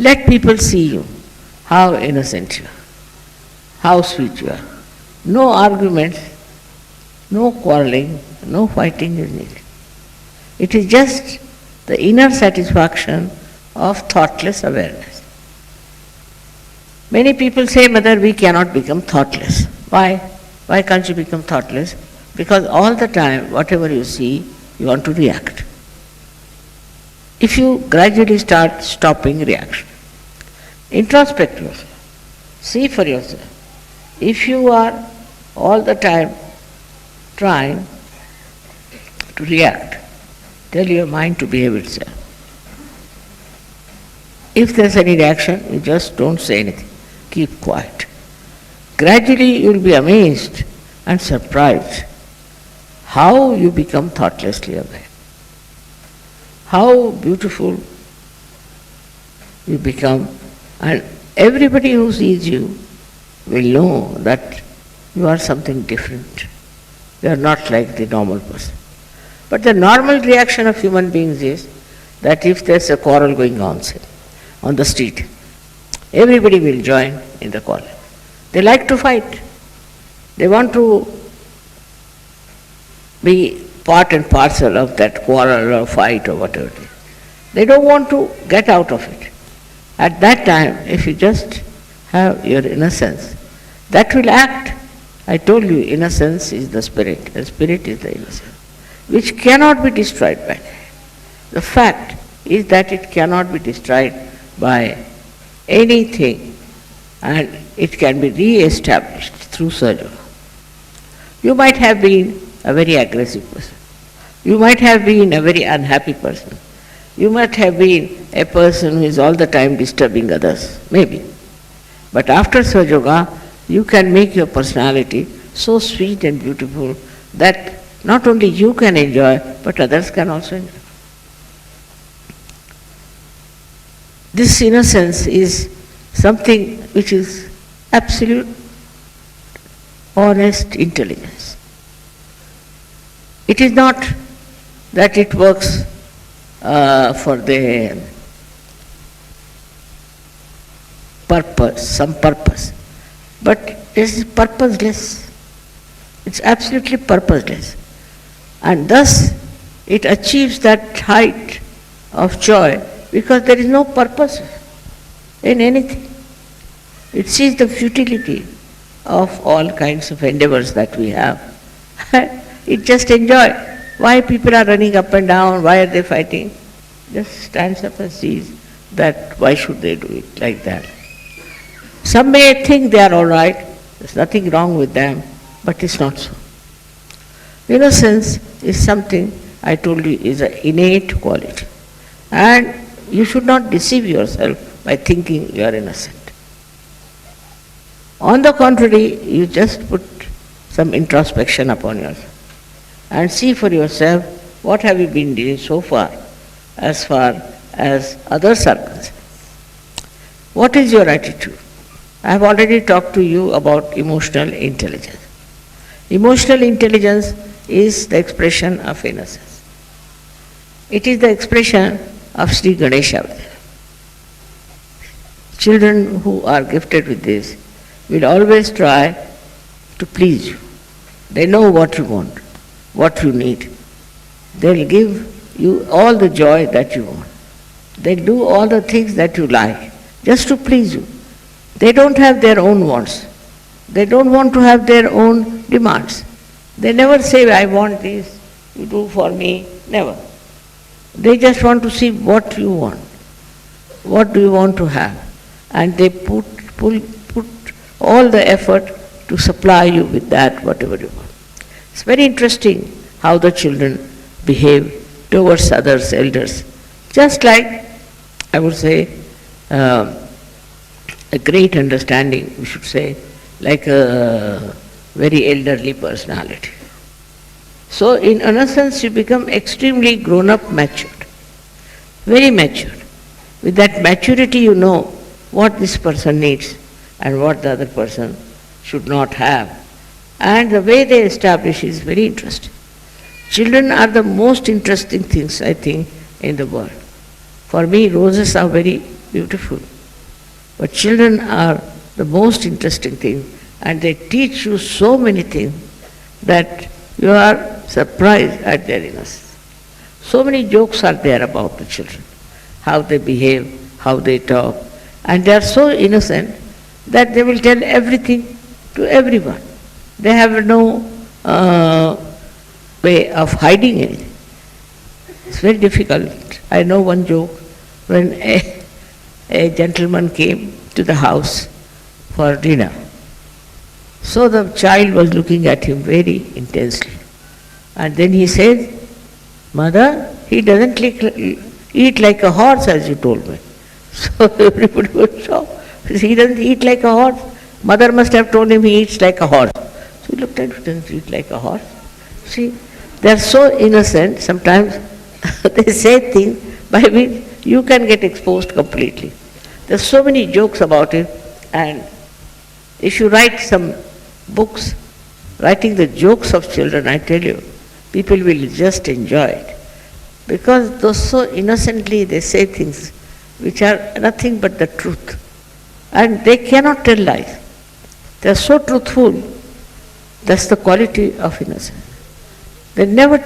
Let people see you, how innocent you are, how sweet you are. No arguments, no quarreling, no fighting is needed. It is just the inner satisfaction of thoughtless awareness. Many people say, Mother, we cannot become thoughtless. Why? Why can't you become thoughtless? Because all the time, whatever you see, you want to react. If you gradually start stopping reaction, introspect yourself, see for yourself. If you are all the time trying to react, tell your mind to behave itself. If there's any reaction, you just don't say anything. Keep quiet. Gradually you will be amazed and surprised how you become thoughtlessly aware. How beautiful you become, and everybody who sees you will know that you are something different. You are not like the normal person. But the normal reaction of human beings is that if there's a quarrel going on, say, on the street, everybody will join in the quarrel. They like to fight. They want to be part and parcel of that quarrel or fight or whatever it is. They don't want to get out of it. At that time, if you just have your innocence, that will act. I told you, innocence is the spirit. The spirit is the innocence, which cannot be destroyed by that. The fact is that it cannot be destroyed by anything, and it can be re-established through surgery. You might have been a very aggressive person. You might have been a very unhappy person. You might have been a person who is all the time disturbing others, maybe. But after Sahaja Yoga, you can make your personality so sweet and beautiful that not only you can enjoy, but others can also enjoy. This innocence is something which is absolute, honest intelligence. It is not that it works for the purpose, some purpose, but it is purposeless. It's absolutely purposeless. And thus it achieves that height of joy because there is no purpose in anything. It sees the futility of all kinds of endeavors that we have. It just enjoys. Why people are running up and down, why are they fighting? Just stands up and sees that why should they do it like that. Some may think they are all right, there's nothing wrong with them, but it's not so. Innocence is something, I told you, is an innate quality. And you should not deceive yourself by thinking you are innocent. On the contrary, you just put some introspection upon yourself and see for yourself what have you been doing so far as others are concerned. What is your attitude? I have already talked to you about emotional intelligence. Emotional intelligence is the expression of innocence. It is the expression of Sri Ganesha. Children who are gifted with this will always try to please you. They know what you want, what you need. They'll give you all the joy that you want. They'll do all the things that you like just to please you. They don't have their own wants. They don't want to have their own demands. They never say, I want this, you do for me, never. They just want to see what you want. What do you want to have? And they put all the effort to supply you with that, whatever you want. It's very interesting how the children behave towards others, elders. Just like, I would say, a great understanding, we should say, like a very elderly personality. So in innocence you become extremely grown-up, matured, very matured. With that maturity you know what this person needs and what the other person should not have. And the way they establish is very interesting. Children are the most interesting things, I think, in the world. For me, roses are very beautiful. But children are the most interesting thing, and they teach you so many things that you are surprised at their innocence. So many jokes are there about the children, how they behave, how they talk, and they are so innocent that they will tell everything to everyone. They have no way of hiding anything. It's very difficult. I know one joke when a gentleman came to the house for dinner. So the child was looking at him very intensely. And then he said, "Mother, he doesn't eat like a horse as you told me." So everybody was shocked. He doesn't eat like a horse. Mother must have told him he eats like a horse. So he looked at him, he doesn't eat like a horse. See, they are so innocent, sometimes they say things by which you can get exposed completely. There are so many jokes about it, and if you write some books, writing the jokes of children, I tell you, people will just enjoy it. Because though so innocently they say things which are nothing but the truth. And they cannot tell lies. They are so truthful. That's the quality of innocence. They never tell